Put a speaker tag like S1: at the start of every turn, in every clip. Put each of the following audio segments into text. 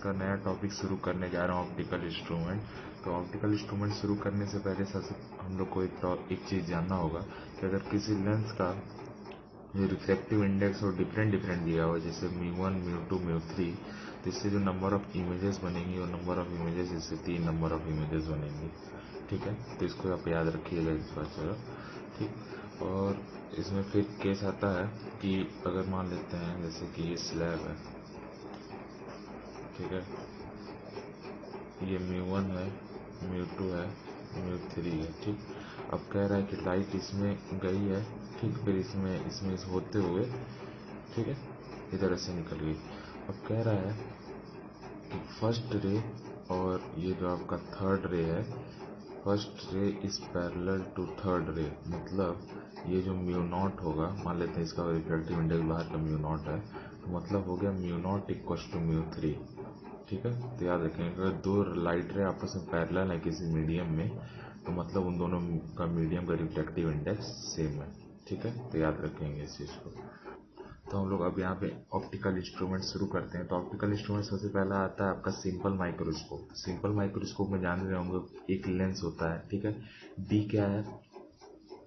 S1: का नया टॉपिक शुरू करने जा रहा हूँ, ऑप्टिकल इंस्ट्रूमेंट। तो ऑप्टिकल इंस्ट्रूमेंट शुरू करने से पहले सबसे हम लोग को एक चीज़ जानना होगा कि अगर किसी लेंस का जो रिफ्लेक्टिव इंडेक्स और डिफरेंट दिया हुआ, जैसे μ1 μ2 μ3, तो इससे जो नंबर ऑफ इमेजेस बनेंगी और नंबर ऑफ इमेजेस इससे 3 नंबर ऑफ इमेजेस बनेंगी। ठीक है, तो इसको आप याद रखिएगा इस बात से। ठीक, और इसमें फिर केस आता है कि अगर मान लेते हैं जैसे कि ये स्लैब है, ठीक है, ये μ1 है, μ2 है, μ3 है। ठीक, अब कह रहा है कि लाइट इसमें गई है, ठीक, फिर इसमें इस होते हुए, ठीक है, इधर से निकल गई। अब कह रहा है कि फर्स्ट रे और ये जो आपका थर्ड रे है, first ray is parallel to third रे, मतलब ये जो μ0 होगा, मान लेते हैं इसका रिफ्लेक्टिव इंडेक्स बाहर का μ0 है, तो मतलब हो गया μ0 इक्वल्स टू μ3। ठीक है, तो याद रखेंगे अगर दो लाइट रे आपस में पैरेलल है किसी मीडियम में, तो मतलब उन दोनों का मीडियम का रिफ्लेक्टिव इंडेक्स सेम है। ठीक है, तो याद रखेंगे इस चीज़ को। तो हम लोग अब यहाँ पे ऑप्टिकल इंस्ट्रूमेंट शुरू करते हैं। तो ऑप्टिकल इंस्ट्रूमेंट सबसे पहला आता है आपका सिंपल माइक्रोस्कोप। सिंपल माइक्रोस्कोप में जान रहे होंगे एक लेंस होता है, ठीक है, डी क्या है,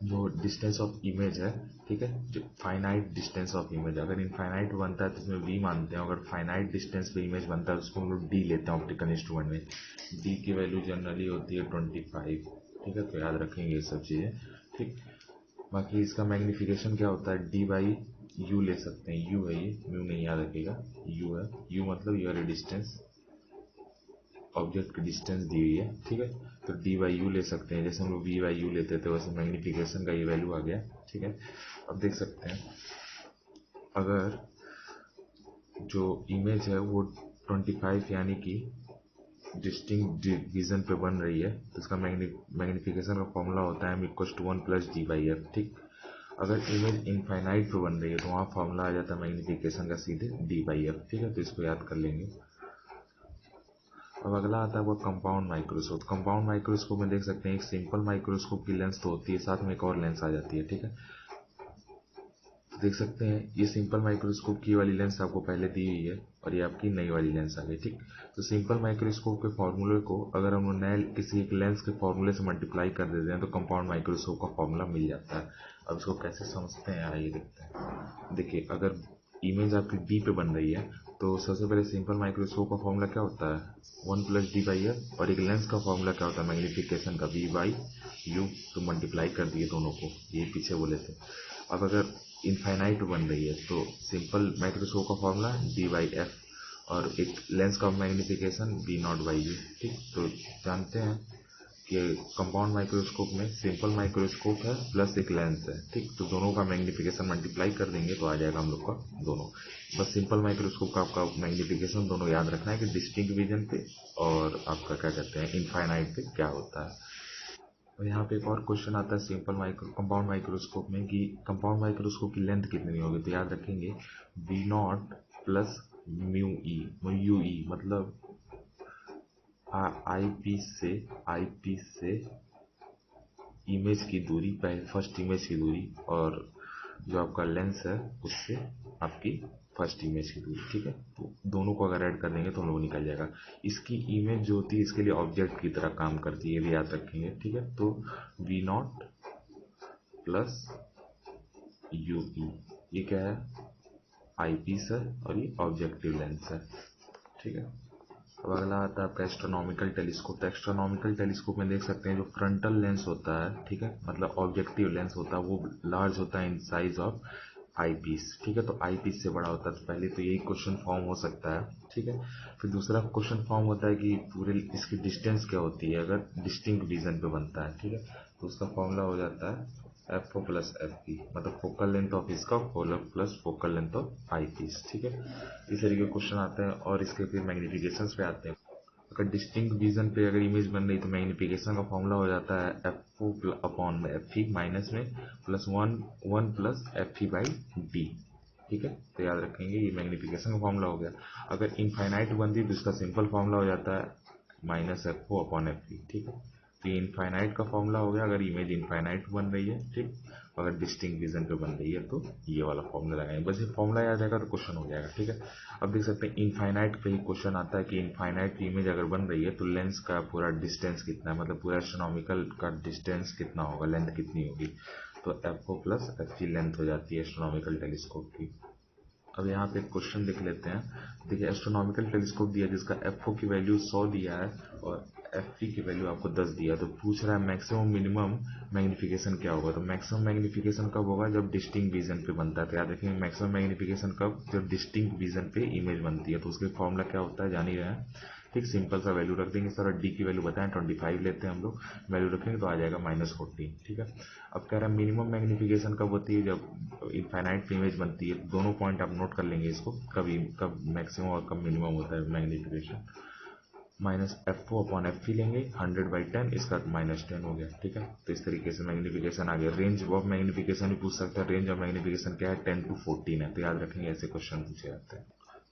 S1: जो डिस्टेंस ऑफ इमेज है, ठीक है, जो फाइनाइट डिस्टेंस ऑफ इमेज, अगर इनफाइनाइट बनता है तो इसमें वी मानते हैं, अगर फाइनाइट डिस्टेंस पे इमेज बनता है तो उसको हम लोग डी लेते हैं ऑप्टिकल इंस्ट्रूमेंट में। डी की वैल्यू जनरली होती है 25। ठीक है, तो याद रखेंगे ये सब चीज़ें। ठीक, बाकी इसका मैग्नीफिकेशन क्या होता है, डी बाई यू ले सकते हैं, यू है ये, म्यू नहीं याद रखेगा, यू है, यू मतलब यूर डिस्टेंस, ऑब्जेक्ट की डिस्टेंस दी हुई है। ठीक है, तो डी बाई यू ले सकते हैं, जैसे हम लोग वी बाई यू लेते थे वैसे मैग्नीफिकेशन का ये वैल्यू आ गया। ठीक है, अब देख सकते हैं अगर जो इमेज है वो 25 यानी कि डिस्टिंक्ट डिवीजन पे बन रही है, तो इसका मैग्नीफिकेशन का फॉर्मूला होता है m=1 + d/f। ठीक, अगर इमेज इनफाइनाइट पे बन रही है तो वहाँ फॉर्मूला आ जाता है मैग्नीफिकेशन का सीधे d/f। ठीक है, तो इसको याद कर लेंगे। अब अगला आता है वो कंपाउंड माइक्रोस्कोप। कंपाउंड माइक्रोस्कोप में देख सकते हैं एक सिंपल माइक्रोस्कोप की लेंस तो होती है, साथ में एक और लेंस आ जाती है। ठीक है, तो देख सकते हैं ये सिंपल माइक्रोस्कोप की वाली लेंस आपको पहले दी हुई है और ये आपकी नई वाली लेंस आ गई। ठीक, तो सिंपल माइक्रोस्कोप के फॉर्मूले को अगर हम नए किसी एक लेंस के फॉर्मूले से मल्टीप्लाई कर देते हैं तो कंपाउंड माइक्रोस्कोप का फॉर्मूला मिल जाता है। अब इसको कैसे समझते हैं आइए देखते हैं। देखिए अगर इमेज आपकी डी पे बन रही है तो सबसे पहले सिंपल माइक्रोस्कोप का फॉर्मूला क्या होता है, 1 + d/f, और एक लेंस का फॉर्मूला क्या होता है मैग्नीफिकेशन का, v/u, तो मल्टीप्लाई कर दिए दोनों को, ये पीछे बोले थे। अब अगर इनफाइनाइट बन रही है तो सिंपल माइक्रोस्कोप का फॉर्मूला d/f और एक लेंस का मैग्नीफिकेशन v0/u। ठीक, तो जानते हैं कि कंपाउंड माइक्रोस्कोप में सिंपल माइक्रोस्कोप है प्लस एक लेंस है। ठीक, तो दोनों का मैग्नीफिकेशन मल्टीप्लाई कर देंगे तो आ जाएगा हम लोग का दोनों। बस सिंपल माइक्रोस्कोप का आपका मैग्नीफिकेशन दोनों याद रखना है कि डिस्टिंक्ट विजन पे और आपका क्या कहते हैं इनफाइनाइट पे क्या होता है। और यहाँ पे एक और क्वेश्चन आता है सिंपल कंपाउंड माइक्रोस्कोप में कि कंपाउंड माइक्रोस्कोप की लेंथ कितनी होगी, तो याद रखेंगे v0 + μe मतलब आई पीस से इमेज की दूरी, फर्स्ट इमेज की दूरी, और जो आपका लेंस है उससे आपकी फर्स्ट इमेज की दूरी। ठीक है, तो दोनों को अगर ऐड कर देंगे तो हम लोग निकल जाएगा। इसकी इमेज जो होती है इसके लिए ऑब्जेक्ट की तरह काम करती है, ये भी याद रखेंगे। ठीक है, तो v0 + ue, ये क्या है, आई पीस है और ये ऑब्जेक्टिव लेंस है। ठीक है, अब अगला आता है आपका एस्ट्रोनॉमिकल टेलीस्कोप। तो एस्ट्रोनॉमिकल टेलीस्कोप में देख सकते हैं जो फ्रंटल लेंस होता है, ठीक है, मतलब ऑब्जेक्टिव लेंस होता है, वो लार्ज होता है in size of eyepiece. ठीक है, तो आई पीस से बड़ा होता है। तो पहले तो यही क्वेश्चन फॉर्म हो सकता है। ठीक है, फिर दूसरा क्वेश्चन फॉर्म होता है कि पूरे इसकी डिस्टेंस क्या होती है अगर डिस्टिंक्ट रीजन पे बनता है। ठीक है, तो उसका फॉर्मूला हो जाता है F O plus F P, मतलब फोकल लेंथ ऑफ इसका plus focal length of eyepiece. ठीक है, इस तरीके के क्वेश्चन आते हैं और इसके फिर मैग्नीफिकेशन पे आते हैं। अगर डिस्टिंक्ट विजन पे अगर इमेज बन रही तो मैग्नीफिकेशन का फॉर्मूला हो जाता है एफ ओ अपॉन में एफ ई माइनस में +1 + एफ ई बाई डी। ठीक है, तो याद रखेंगे ये मैग्नीफिकेशन का फॉर्मूला हो गया। अगर इनफाइनाइट बन रही तो इसका सिंपल फॉर्मूला हो जाता है -FO/FE। ठीक है, तो ये इनफाइनाइट का फॉर्मूला हो गया अगर इमेज इनफाइनाइट बन रही है। ठीक, अगर डिस्टिंक्ट विजन पे बन रही है तो ये वाला फॉर्मूला लगाएंगे। बस ये फॉर्मूला याद आएगा तो क्वेश्चन हो जाएगा, ठीक है। अब देख सकते हैं इनफाइनाइट पे ही क्वेश्चन आता है कि इनफाइनाइट की इमेज अगर बन रही है तो लेंस का पूरा डिस्टेंस कितना है, मतलब पूरा एस्ट्रोनॉमिकल का डिस्टेंस कितना होगा, लेंथ कितनी होगी। तो एफ ओ प्लस एफ की लेंथ हो जाती है एस्ट्रोनॉमिकल टेलीस्कोप की। अब यहाँ पे एक क्वेश्चन देख लेते हैं। देखिए एस्ट्रोनॉमिकल टेलीस्कोप दिया जिसका एफ ओ की वैल्यू 100 दिया है और एफ की वैल्यू आपको 10 दिया है, तो पूछ रहा है मैक्सिमम मिनिमम मैग्निफिकेशन क्या होगा। तो मैक्सिमम मैग्निफिकेशन कब होगा, जब डिस्टिंक्ट विजन पे बनता है। तो याद रखेंगे मैक्सिमम मैग्निफिकेशन कब, जब डिस्टिंक्ट विजन पे इमेज बनती है। तो उसके फॉर्मूला क्या होता है जान ही रहे हैं, ठीक। सिंपल सा वैल्यू रख देंगे सर, डी की वैल्यू बताएं 25 लेते हैं हम लोग, वैल्यू रखेंगे तो आ जाएगा -14, ठीक है। अब कह रहा है मिनिमम मैग्निफिकेशन कब होती है, जब इनफाइनाइट इमेज बनती है। दोनों पॉइंट आप नोट कर लेंगे इसको, कब मैक्सिमम और कब मिनिमम होता है magnification. Minus F O upon F ही लेंगे 100/10, इसका -10 हो गया, ठीक है। तो इस तरीके से मैग्निफिकेशन आ गया। रेंज ऑफ मैग्निफिकेशन भी पूछ सकता है, रेंज ऑफ मैग्निफिकेशन क्या है 10 to 14 है, तो याद रखेंगे ऐसे क्वेश्चन पूछे जाते हैं।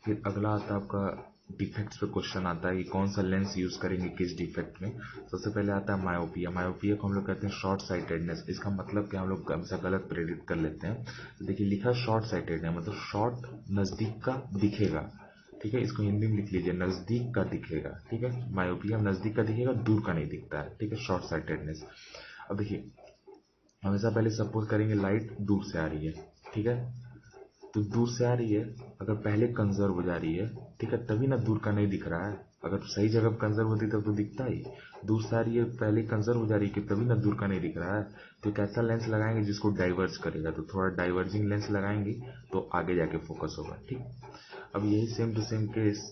S1: फिर अगला आता है आपका डिफेक्ट्स पे क्वेश्चन आता है कि कौन सा लेंस यूज करेंगे किस डिफेक्ट में। सबसे पहले आता है मायोपिया। मायोपिया को हम लोग कहते हैं शॉर्ट साइटेडनेस। इसका मतलब क्या, हम लोग हमेशा गलत प्रेडिक्ट कर लेते हैं। तो देखिए लिखा शॉर्ट साइटेड है, मतलब शॉर्ट नजदीक का दिखेगा, ठीक है। इसको हिंदी में लिख लीजिए नजदीक का दिखेगा, ठीक है। मायोपिया नजदीक का दिखेगा, दूर का नहीं दिखता है, ठीक है, शॉर्ट साइटेडनेस। अब देखिए हमेशा पहले सपोज करेंगे लाइट दूर से आ रही है, ठीक है। तो दूर से आ रही है, अगर पहले कंजर्व हो जा रही है, ठीक है, तभी ना दूर का नहीं दिख रहा है। अगर सही जगह कंजर्व होती तब तो दिखता ही। दूर से आ रही है, पहले कंजर्व हो जा रही है कि तभी ना दूर का नहीं दिख रहा है। तो एक ऐसा लेंस लगाएंगे जिसको डाइवर्ज करेगा, तो थोड़ा डाइवर्जिंग लेंस लगाएंगे तो आगे जाके फोकस होगा, ठीक। अब यही सेम टू सेम केस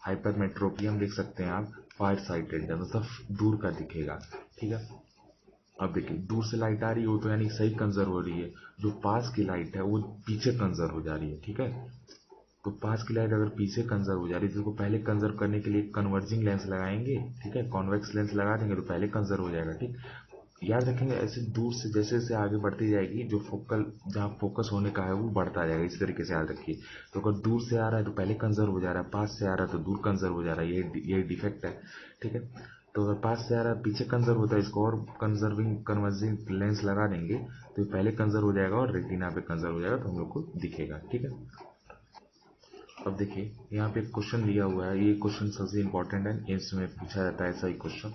S1: हाइपरमेट्रोपियम देख सकते हैं आप, फार साइटेड है, मतलब दूर का दिखेगा, ठीक है। अब देखिए दूर से लाइट आ रही हो तो यानी सही कंजर्व हो रही है, जो पास की लाइट है वो पीछे कंजर्व हो जा रही है, ठीक है। तो पास की लाइट अगर पीछे कंजर्व हो जा रही है तो उसको पहले कंजर्व करने के लिए कन्वर्जिंग लेंस लगाएंगे, ठीक है, कॉन्वेक्स लेंस लगा देंगे तो पहले कंजर्व हो जाएगा, ठीक। याद रखेंगे ऐसे दूर से जैसे जैसे आगे बढ़ती जाएगी, जो फोकल जहाँ फोकस होने का है वो बढ़ता जाएगा, इस तरीके से याद रखिए। तो अगर दूर से आ रहा है तो पहले कंजर्व हो जा रहा है, पास से आ रहा है तो दूर कंजर्व हो जा रहा है, ये डिफेक्ट है, ठीक है। तो अगर पास से आ रहा है पीछे कंजर्व होता है, इसको और कंजर्विंग कन्वर्जिंग लेंस लगा देंगे तो ये पहले कंजर्व हो जाएगा और रेटिना पे कंजर्व हो जाएगा, तो हम लोग को दिखेगा, ठीक है। अब देखिए यहाँ पे क्वेश्चन दिया हुआ है, ये क्वेश्चन सबसे इंपॉर्टेंट है, इसमें पूछा जाता है ऐसा ही question.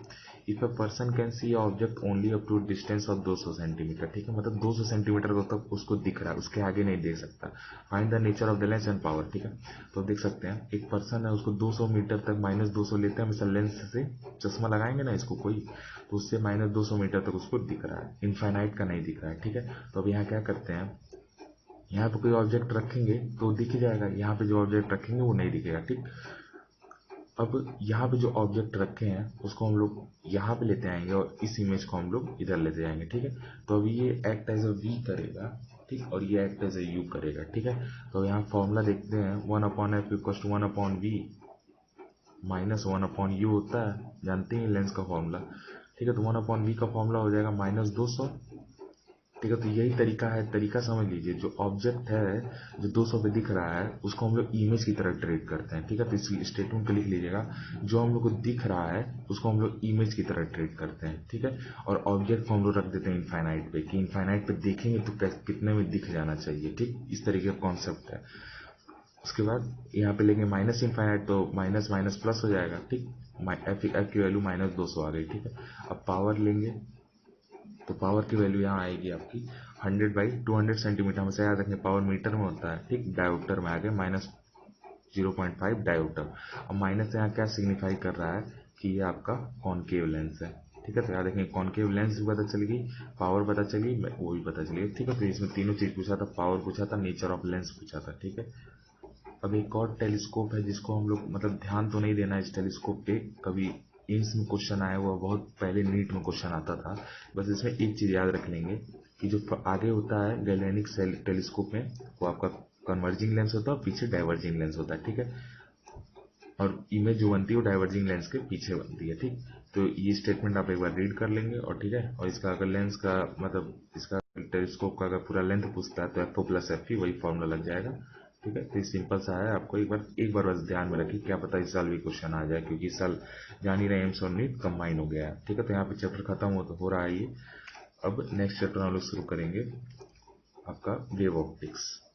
S1: If a person can see object only up to distance of 200 centimetre, ठीक है, मतलब 200 सेंटीमीटर तक उसको दिख रहा है, उसके आगे नहीं देख सकता। Find the nature of the lens and power, ठीक है। तो देख सकते हैं एक पर्सन है, उसको 200 मीटर तक -200 लेते हैं हमेशा लेंस से, चश्मा लगाएंगे ना इसको कोई, तो उससे -200 मीटर तक उसको दिख रहा है, इनफाइनाइट का नहीं दिख रहा है, ठीक है। तो अब यहाँ क्या करते हैं, यहाँ पे कोई ऑब्जेक्ट रखेंगे तो दिख जाएगा, यहाँ पे जो ऑब्जेक्ट रखेंगे वो नहीं दिखेगा, ठीक। अब यहाँ पे जो ऑब्जेक्ट रखे हैं उसको हम लोग यहाँ पे लेते आएंगे और इस इमेज को हम लोग इधर लेते जाएंगे, ठीक है। तो अभी ये एक्ट एज अ वी करेगा, ठीक, और ये एक्ट एज अ यू करेगा, ठीक है। तो यहाँ फॉर्मूला देखते हैं 1/f=1/v -1/u होता है, जानते हैं लेंस का फॉर्मूला, ठीक है। तो 1/v का फॉर्मूला हो जाएगा -200, ठीक है। तो यही तरीका है, तरीका समझ लीजिए, जो ऑब्जेक्ट है जो 200 पे दिख रहा है उसको हम लोग इमेज की तरह ट्रीट करते हैं, ठीक है। तो इस स्टेटमेंट को लिख लीजिएगा, जो हम लोग को दिख रहा है उसको हम लोग इमेज की तरह ट्रीट करते हैं, ठीक है। और ऑब्जेक्ट को हम लोग रख देते हैं इनफाइनाइट पे, कि इनफाइनाइट पे देखेंगे तो कितने में दिख जाना चाहिए, ठीक, इस तरीके का कॉन्सेप्ट है। उसके बाद यहाँ पे लेंगे माइनस इनफाइनाइट तो माइनस माइनस प्लस हो जाएगा, ठीक। एफ की वैल्यू -200 आ गई, ठीक है। अब पावर लेंगे तो पावर की वैल्यू यहाँ आएगी आपकी 100/200 सेंटीमीटर, हमेशा याद रखें पावर मीटर में होता है, ठीक। डायोप्टर में आ गया -0.5 डायोप्टर। अब माइनस यहाँ क्या सिग्निफाई कर रहा है कि ये आपका कॉनकेव लेंस है, ठीक है। तो याद रखें कॉनकेव लेंस भी पता चल गई, पावर पता चली, वो भी पता चली, ठीक है। तो इसमें तीनों चीज पूछा था, पावर पूछा था, नेचर ऑफ लेंस पूछा था, ठीक है। अब एक और टेलीस्कोप है जिसको हम लोग मतलब ध्यान तो नहीं देना है इस टेलीस्कोप पे, कभी एम्स में क्वेश्चन आया हुआ, बहुत पहले नीट में क्वेश्चन आता था। बस इसमें एक चीज याद रख लेंगे कि जो आगे होता है गैलेनिक टेलीस्कोप में वो आपका कन्वर्जिंग लेंस होता है और पीछे डाइवर्जिंग लेंस होता है, ठीक है। और इमेज जो बनती है वो डाइवर्जिंग लेंस के पीछे बनती है, ठीक। तो ये स्टेटमेंट आप एक बार रीड कर लेंगे और ठीक है। और इसका अगर लेंस का मतलब इसका टेलीस्कोप का अगर पूरा लेंथ पूछता है तो एफ ओ प्लस एफ वही फॉर्मूला लग जाएगा, ठीक है। तो ये सिंपल सा है, आपको एक बार बस ध्यान में रखिए, क्या पता इस साल भी क्वेश्चन आ जाए, क्योंकि इस साल जान ही रहे एम्स और नीट कंबाइन हो गया है, ठीक है। तो यहाँ पे चैप्टर खत्म हो तो हो रहा है ये। अब नेक्स्ट चैप्टर हम लोग शुरू करेंगे आपका वेव ऑप्टिक्स।